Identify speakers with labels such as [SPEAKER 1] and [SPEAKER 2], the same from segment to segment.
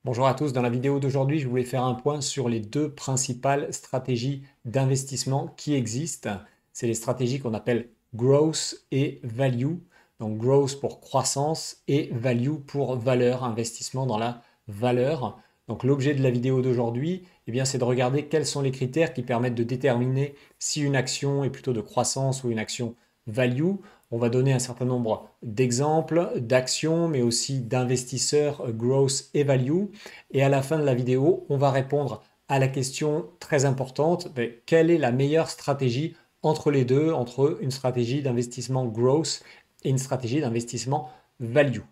[SPEAKER 1] Bonjour à tous, dans la vidéo d'aujourd'hui, je voulais faire un point sur les deux principales stratégies d'investissement qui existent. C'est les stratégies qu'on appelle growth et value. Donc growth pour croissance et value pour valeur, investissement dans la valeur. Donc l'objet de la vidéo d'aujourd'hui, c'est de regarder quels sont les critères qui permettent de déterminer si une action est plutôt de croissance ou une action value. On va donner un certain nombre d'exemples, d'actions, mais aussi d'investisseurs growth et value. Et à la fin de la vidéo, on va répondre à la question très importante, quelle est la meilleure stratégie entre les deux, entre une stratégie d'investissement growth et une stratégie d'investissement value.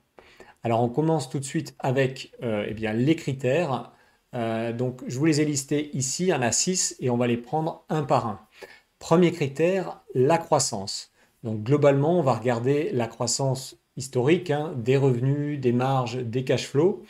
[SPEAKER 1] Alors on commence tout de suite avec les critères. Donc je vous les ai listés ici, il y en a 6 et on va les prendre un par un. Premier critère, la croissance. Donc globalement, on va regarder la croissance historique, des revenus, des marges, des cash flows.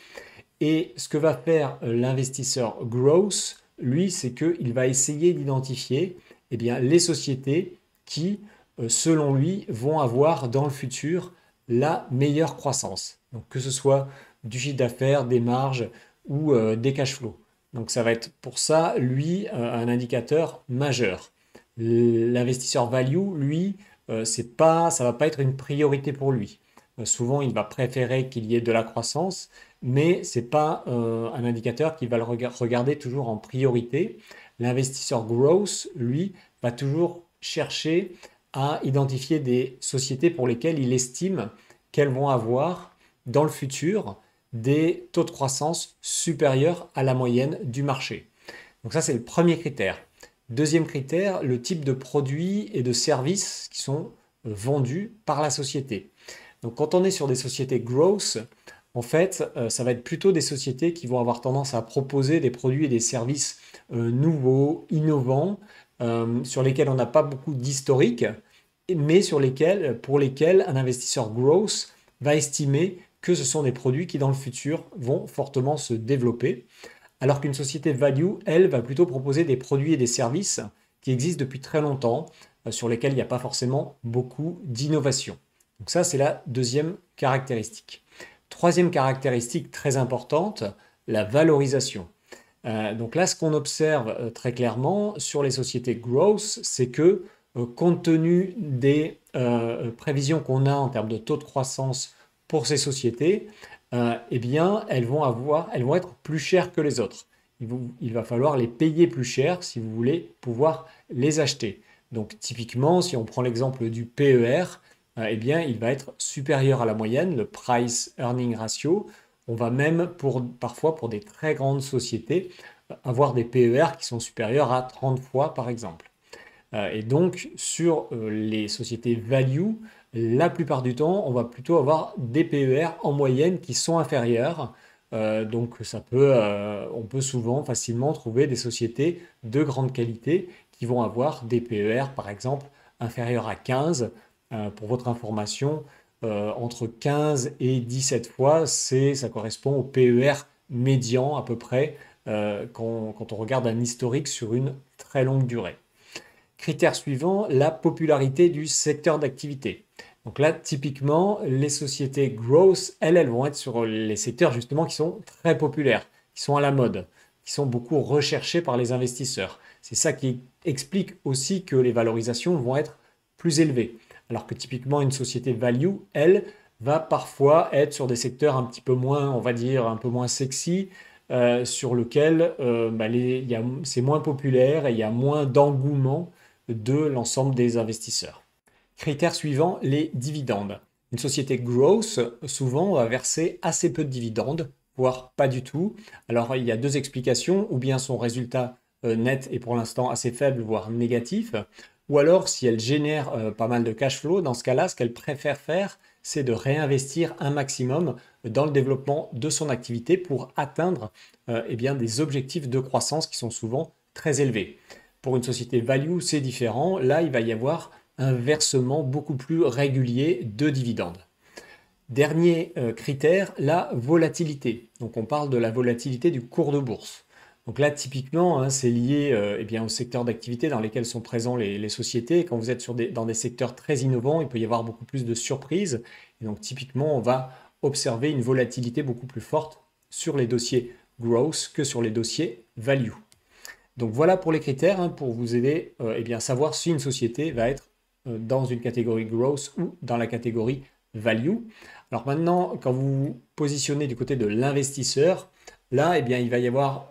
[SPEAKER 1] Et ce que va faire l'investisseur growth, lui, c'est qu'il va essayer d'identifier les sociétés qui, selon lui, vont avoir dans le futur la meilleure croissance. Donc que ce soit du chiffre d'affaires, des marges ou des cash flows. Donc ça va être pour ça, lui, un indicateur majeur. L'investisseur value, lui, ça va pas être une priorité pour lui. Souvent, il va préférer qu'il y ait de la croissance, mais ce n'est pas un indicateur qui va le regarder toujours en priorité. L'investisseur growth, lui, va toujours chercher à identifier des sociétés pour lesquelles il estime qu'elles vont avoir dans le futur des taux de croissance supérieurs à la moyenne du marché. Donc ça, c'est le premier critère. Deuxième critère, le type de produits et de services qui sont vendus par la société. Donc quand on est sur des sociétés growth, en fait, ça va être plutôt des sociétés qui vont avoir tendance à proposer des produits et des services nouveaux, innovants, sur lesquels on n'a pas beaucoup d'historique, mais pour lesquels un investisseur growth va estimer que ce sont des produits qui dans le futur vont fortement se développer. Alors qu'une société value, elle, va plutôt proposer des produits et des services qui existent depuis très longtemps, sur lesquels il n'y a pas forcément beaucoup d'innovation. Donc ça, c'est la deuxième caractéristique. Troisième caractéristique très importante, la valorisation. Donc là, ce qu'on observe très clairement sur les sociétés growth, c'est que compte tenu des prévisions qu'on a en termes de taux de croissance pour ces sociétés, elles vont être plus chères que les autres. Il va falloir les payer plus cher si vous voulez pouvoir les acheter. Donc typiquement, si on prend l'exemple du PER, il va être supérieur à la moyenne, le Price Earning Ratio. On va même, parfois pour des très grandes sociétés, avoir des PER qui sont supérieurs à 30 fois par exemple. Et donc sur les sociétés value, la plupart du temps, on va plutôt avoir des PER en moyenne qui sont inférieurs. Donc on peut souvent facilement trouver des sociétés de grande qualité qui vont avoir des PER par exemple inférieurs à 15. Pour votre information, entre 15 et 17 fois, ça correspond au PER médian à peu près quand on regarde un historique sur une très longue durée. Critère suivant, la popularité du secteur d'activité. Donc là, typiquement, les sociétés growth, elles vont être sur les secteurs justement qui sont très populaires, qui sont à la mode, qui sont beaucoup recherchés par les investisseurs. C'est ça qui explique aussi que les valorisations vont être plus élevées. Alors que typiquement, une société value, elle, va parfois être sur des secteurs un petit peu moins, on va dire, un peu moins sexy, sur lequel c'est moins populaire et il y a moins d'engouement de l'ensemble des investisseurs. Critère suivant, les dividendes. Une société growth, souvent, va verser assez peu de dividendes, voire pas du tout. Alors, il y a deux explications, ou bien son résultat net est pour l'instant assez faible, voire négatif, ou alors si elle génère pas mal de cash flow, dans ce cas-là, ce qu'elle préfère faire, c'est de réinvestir un maximum dans le développement de son activité pour atteindre des objectifs de croissance qui sont souvent très élevés. Pour une société value, c'est différent. Là, il va y avoir un versement beaucoup plus régulier de dividendes. Dernier critère, la volatilité. Donc on parle de la volatilité du cours de bourse. Donc là, typiquement, c'est lié au secteur d'activité dans lesquels sont présents les sociétés. Quand vous êtes dans des secteurs très innovants, il peut y avoir beaucoup plus de surprises. Et donc typiquement, on va observer une volatilité beaucoup plus forte sur les dossiers growth que sur les dossiers value. Donc voilà pour les critères hein, pour vous aider eh bien, à savoir si une société va être dans une catégorie growth ou dans la catégorie value. Alors maintenant, quand vous vous positionnez du côté de l'investisseur, là, eh bien, il va y avoir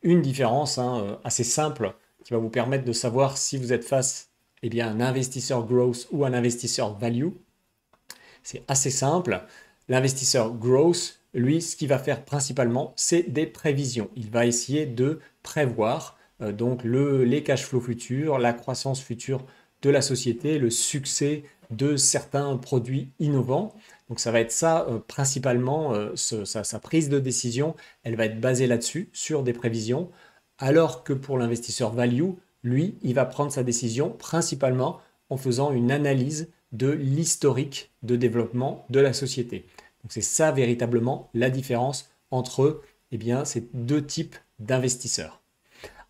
[SPEAKER 1] une différence hein, assez simple qui va vous permettre de savoir si vous êtes face eh bien, à un investisseur growth ou un investisseur value. C'est assez simple. L'investisseur growth, lui, ce qu'il va faire principalement, c'est des prévisions. Il va essayer de prévoir donc les cash flows futurs, la croissance future de la société, le succès de certains produits innovants. Donc ça va être ça principalement, sa prise de décision, elle va être basée là-dessus, sur des prévisions, alors que pour l'investisseur value, lui, il va prendre sa décision principalement en faisant une analyse de l'historique de développement de la société. Donc c'est ça véritablement la différence entre eh bien, ces deux types d'investisseurs.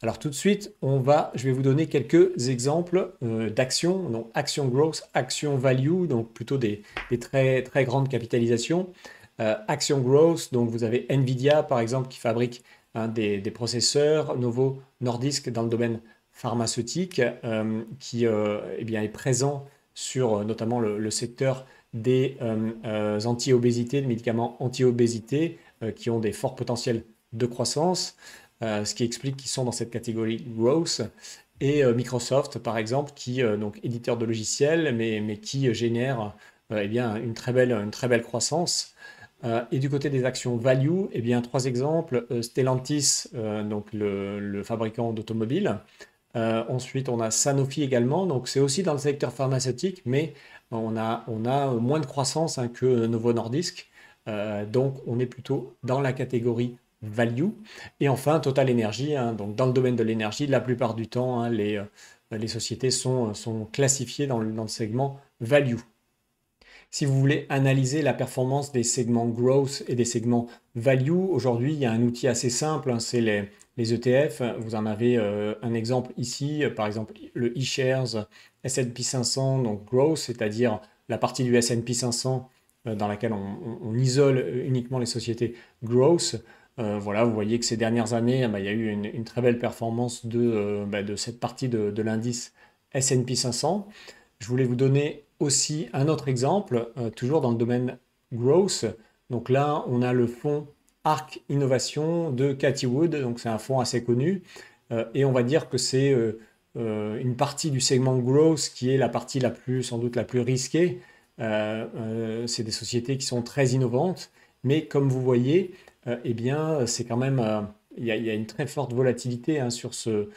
[SPEAKER 1] Alors tout de suite, je vais vous donner quelques exemples d'actions, donc action growth, action value, donc plutôt des très, très grandes capitalisations. Action growth, donc vous avez Nvidia par exemple qui fabrique hein, des processeurs, Novo Nordisk dans le domaine pharmaceutique qui eh bien, est présent sur notamment le secteur des anti-obésité, des médicaments anti-obésité qui ont des forts potentiels de croissance. Ce qui explique qu'ils sont dans cette catégorie growth. Et Microsoft, par exemple, qui donc éditeur de logiciels, mais qui génère eh bien, une très belle croissance. Et du côté des actions value, eh bien, trois exemples. Stellantis, donc le fabricant d'automobiles. Ensuite, on a Sanofi également. Donc, c'est aussi dans le secteur pharmaceutique, mais on a moins de croissance hein, que Novo Nordisk. Donc, on est plutôt dans la catégorie value. Et enfin, Total Energy, hein, donc dans le domaine de l'énergie, la plupart du temps, hein, les sociétés sont classifiées dans le segment value. Si vous voulez analyser la performance des segments growth et des segments value, aujourd'hui, il y a un outil assez simple, hein, c'est les ETF. Vous en avez un exemple ici, par exemple le eShares S&P 500, donc growth, c'est-à-dire la partie du S&P 500 dans laquelle on isole uniquement les sociétés growth. Voilà, vous voyez que ces dernières années, il y a eu une très belle performance de cette partie de l'indice S&P 500. Je voulais vous donner aussi un autre exemple, toujours dans le domaine growth. Donc là, on a le fonds ARK Innovation de Cathie Wood, donc c'est un fonds assez connu. Et on va dire que c'est une partie du segment growth qui est la partie sans doute la plus risquée. C'est des sociétés qui sont très innovantes, mais comme vous voyez, eh bien, c'est quand même, il y a une très forte volatilité hein, sur ce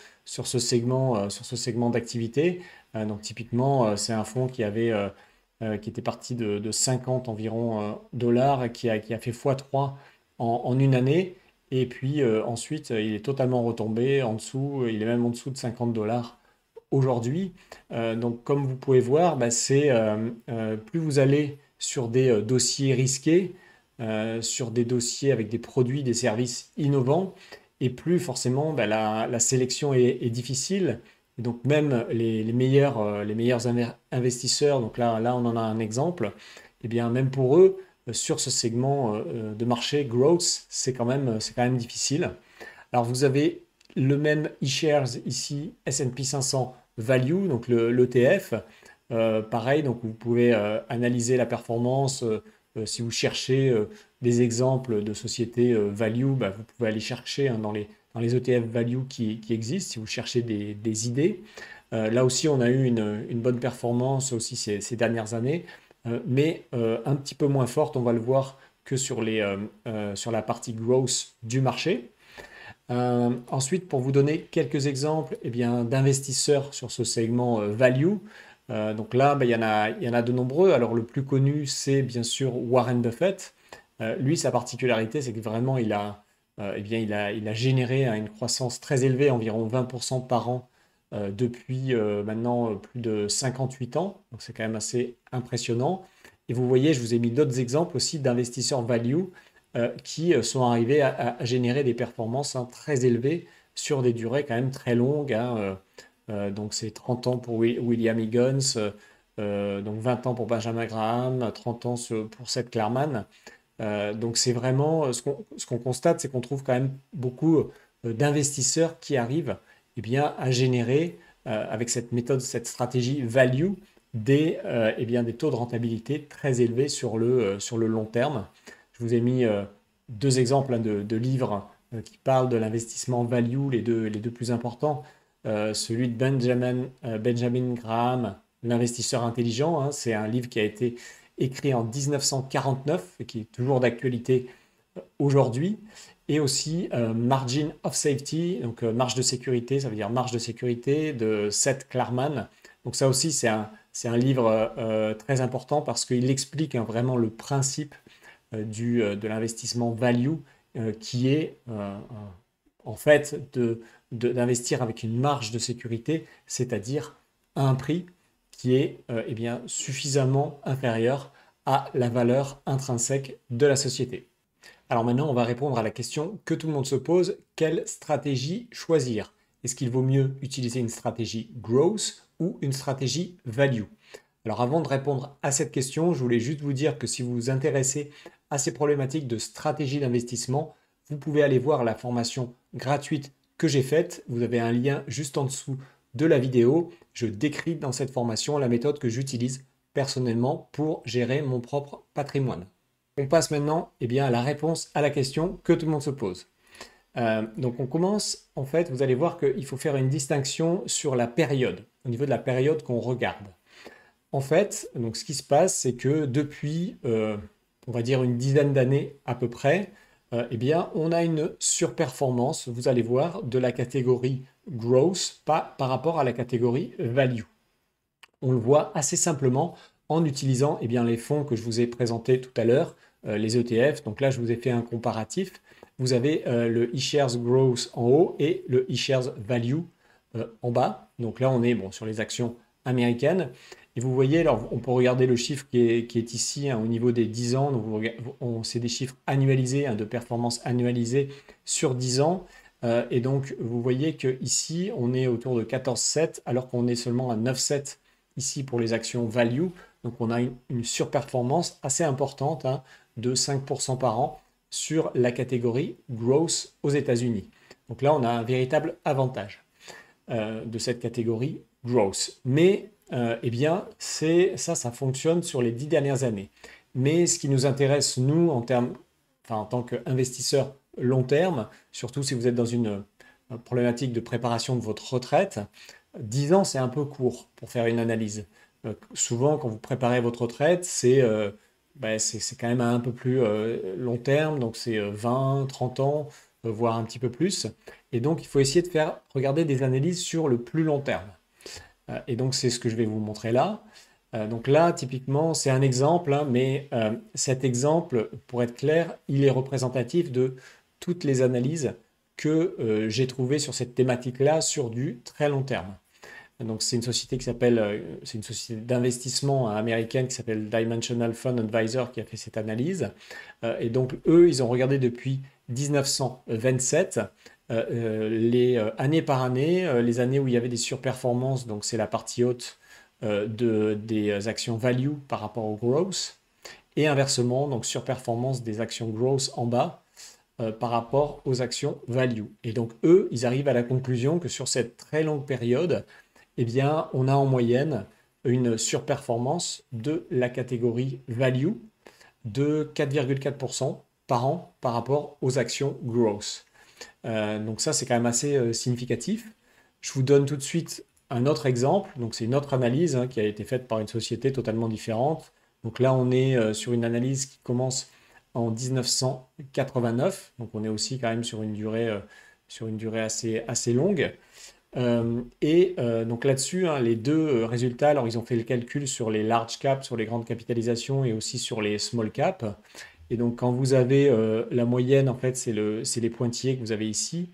[SPEAKER 1] segment d'activité. Donc typiquement, c'est un fonds qui était parti de 50 environ dollars, qui a fait x3 en une année. Et puis ensuite, il est totalement retombé en dessous, il est même en dessous de 50 dollars aujourd'hui. Donc comme vous pouvez voir, plus vous allez sur des dossiers risqués, sur des dossiers avec des produits, des services innovants, et plus forcément la sélection est difficile. Et donc même les meilleurs investisseurs, donc là on en a un exemple, et bien même pour eux, sur ce segment de marché growth, c'est quand même difficile. Alors vous avez le même eShares ici, S&P 500 Value, donc l'ETF. Pareil, donc vous pouvez analyser la performance. Si vous cherchez des exemples de sociétés value, vous pouvez aller chercher hein, dans les ETF value qui existent, si vous cherchez des idées. Là aussi, on a eu une bonne performance aussi ces dernières années, mais un petit peu moins forte, on va le voir, que sur la partie growth du marché. Ensuite, pour vous donner quelques exemples eh bien, d'investisseurs sur ce segment value, donc là, il y en a de nombreux. Alors, le plus connu, c'est bien sûr Warren Buffett. Lui, sa particularité, c'est que vraiment, il a généré hein, une croissance très élevée, environ 20% par an, depuis maintenant plus de 58 ans. Donc, c'est quand même assez impressionnant. Et vous voyez, je vous ai mis d'autres exemples aussi d'investisseurs value qui sont arrivés à générer des performances hein, très élevées sur des durées quand même très longues. Hein, donc c'est 30 ans pour William Higgins, donc 20 ans pour Benjamin Graham, 30 ans pour Seth Klarman. Donc c'est vraiment ce qu'on constate, c'est qu'on trouve quand même beaucoup d'investisseurs qui arrivent eh bien, à générer avec cette méthode, cette stratégie value, eh bien, des taux de rentabilité très élevés sur le long terme. Je vous ai mis deux exemples hein, de livres qui parlent de l'investissement value, les deux plus importants. Celui de Benjamin Graham, L'investisseur intelligent, hein, c'est un livre qui a été écrit en 1949 et qui est toujours d'actualité aujourd'hui. Et aussi Margin of Safety, donc marge de sécurité, ça veut dire marge de sécurité de Seth Klarman. Donc ça aussi, c'est un livre très important parce qu'il explique hein, vraiment le principe de l'investissement value qui est en fait d'investir avec une marge de sécurité, c'est-à-dire à un prix qui est eh bien, suffisamment inférieur à la valeur intrinsèque de la société. Alors maintenant, on va répondre à la question que tout le monde se pose, quelle stratégie choisir? Est-ce qu'il vaut mieux utiliser une stratégie growth ou une stratégie value? Alors avant de répondre à cette question, je voulais juste vous dire que si vous vous intéressez à ces problématiques de stratégie d'investissement, vous pouvez aller voir la formation gratuite que j'ai faite. Vous avez un lien juste en dessous de la vidéo. Je décris dans cette formation la méthode que j'utilise personnellement pour gérer mon propre patrimoine. On passe maintenant eh bien, à la réponse à la question que tout le monde se pose. Donc on commence, en fait, vous allez voir qu'il faut faire une distinction sur la période, au niveau de la période qu'on regarde. En fait, donc ce qui se passe, c'est que depuis, on va dire une dizaine d'années à peu près, eh bien, on a une surperformance, vous allez voir, de la catégorie growth par rapport à la catégorie value. On le voit assez simplement en utilisant eh bien, les fonds que je vous ai présentés tout à l'heure, les ETF. Donc là, je vous ai fait un comparatif. Vous avez le eShares Growth en haut et le eShares Value en bas. Donc là, on est bon, sur les actions américaines. Et vous voyez, alors on peut regarder le chiffre qui est ici hein, au niveau des 10 ans. Donc c'est des chiffres annualisés, hein, de performance annualisée sur 10 ans. Et donc, vous voyez qu'ici, on est autour de 14,7 alors qu'on est seulement à 9,7 ici pour les actions value. Donc, on a une surperformance assez importante hein, de 5% par an sur la catégorie growth aux États-Unis. Donc là, on a un véritable avantage de cette catégorie growth. Mais eh bien, ça fonctionne sur les 10 dernières années. Mais ce qui nous intéresse, nous, en tant qu'investisseurs long terme, surtout si vous êtes dans une problématique de préparation de votre retraite, 10 ans, c'est un peu court pour faire une analyse. Souvent, quand vous préparez votre retraite, c'est quand même un peu plus long terme, donc c'est 20, 30 ans, voire un petit peu plus. Et donc, il faut essayer de regarder des analyses sur le plus long terme. Et donc, c'est ce que je vais vous montrer là. Donc là, typiquement, c'est un exemple, hein, mais cet exemple, pour être clair, il est représentatif de toutes les analyses que j'ai trouvées sur cette thématique-là sur du très long terme. Donc c'est une société c'est une société d'investissement américaine qui s'appelle Dimensional Fund Advisor qui a fait cette analyse. Et donc eux, ils ont regardé depuis 1927 année par année, les années où il y avait des surperformances, donc c'est la partie haute des actions value par rapport au growth, et inversement, donc surperformance des actions growth en bas par rapport aux actions value. Et donc eux, ils arrivent à la conclusion que sur cette très longue période, eh bien, on a en moyenne une surperformance de la catégorie value de 4,4% par an par rapport aux actions growth. Donc ça, c'est quand même assez significatif. Je vous donne tout de suite un autre exemple. Donc c'est une autre analyse hein, qui a été faite par une société totalement différente. Donc là, on est sur une analyse qui commence en 1989. Donc on est aussi quand même sur une durée assez longue. Donc là-dessus, hein, les deux résultats, alors ils ont fait le calcul sur les large caps, sur les grandes capitalisations et aussi sur les small caps. Et donc quand vous avez la moyenne, en fait, c'est les pointillés que vous avez ici.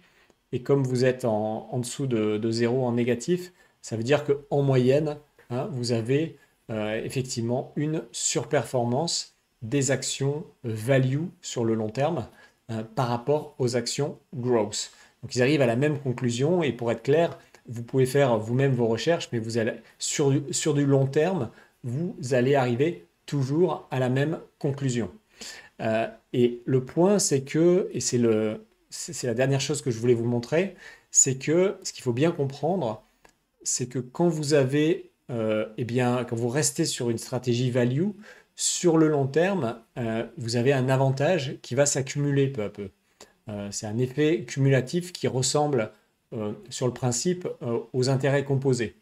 [SPEAKER 1] Et comme vous êtes en dessous de 0 en négatif, ça veut dire qu'en moyenne, hein, vous avez effectivement une surperformance des actions value sur le long terme par rapport aux actions growth. Donc ils arrivent à la même conclusion et pour être clair, vous pouvez faire vous-même vos recherches, mais vous allez, sur du long terme, vous allez arriver toujours à la même conclusion. Et le point, c'est que, et c'est la dernière chose que je voulais vous montrer, c'est que ce qu'il faut bien comprendre, c'est que quand vous avez, eh bien, quand vous restez sur une stratégie value, sur le long terme, vous avez un avantage qui va s'accumuler peu à peu. C'est un effet cumulatif qui ressemble sur le principe aux intérêts composés.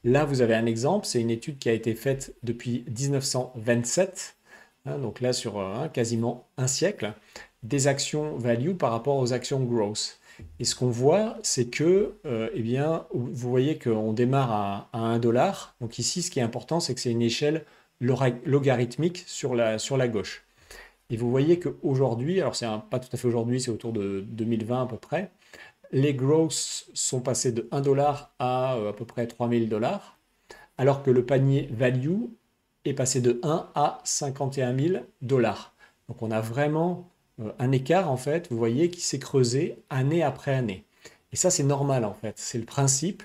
[SPEAKER 1] Là, vous avez un exemple, c'est une étude qui a été faite depuis 1927, hein, donc là sur quasiment un siècle, des actions value par rapport aux actions growth. Et ce qu'on voit, c'est que, eh bien, vous voyez qu'on démarre à 1 dollar. Donc ici, ce qui est important, c'est que c'est une échelle logarithmique sur la gauche. Et vous voyez qu'aujourd'hui, alors c'est pas tout à fait aujourd'hui, c'est autour de 2020 à peu près, les growths sont passés de 1 dollar à peu près 3000 dollars, alors que le panier value est passé de 1 à 51 000 dollars. Donc on a vraiment un écart en fait, vous voyez, qui s'est creusé année après année. Et ça c'est normal en fait, c'est le principe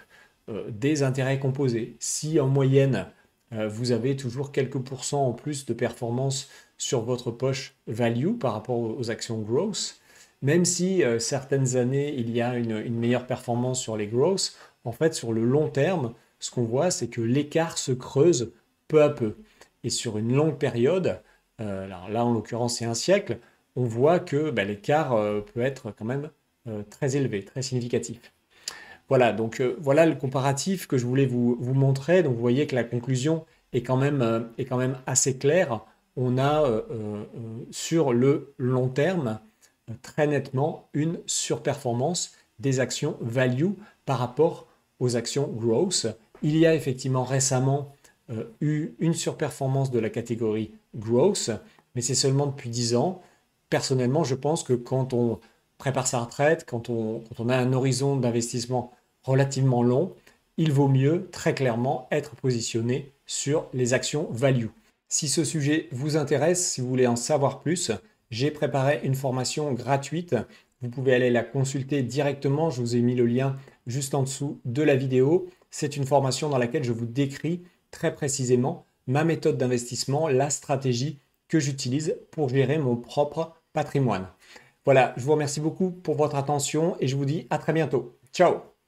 [SPEAKER 1] des intérêts composés. Si en moyenne vous avez toujours quelques pourcents en plus de performance sur votre poche value par rapport aux actions growth, même si certaines années il y a une meilleure performance sur les growth, en fait sur le long terme, ce qu'on voit c'est que l'écart se creuse peu à peu. Et sur une longue période, alors là en l'occurrence c'est un siècle, on voit que l'écart peut être quand même très élevé, très significatif. Voilà, donc voilà le comparatif que je voulais vous montrer. Donc vous voyez que la conclusion est quand même assez claire. On a sur le long terme très nettement une surperformance des actions value par rapport aux actions growth. Il y a effectivement récemment eu une surperformance de la catégorie growth, mais c'est seulement depuis 10 ans. Personnellement, je pense que quand on prépare sa retraite, quand on a un horizon d'investissement relativement long, il vaut mieux très clairement être positionné sur les actions value. Si ce sujet vous intéresse, si vous voulez en savoir plus, j'ai préparé une formation gratuite. Vous pouvez aller la consulter directement. Je vous ai mis le lien juste en dessous de la vidéo. C'est une formation dans laquelle je vous décris très précisément ma méthode d'investissement, la stratégie que j'utilise pour gérer mon propre patrimoine. Voilà, je vous remercie beaucoup pour votre attention et je vous dis à très bientôt. Ciao!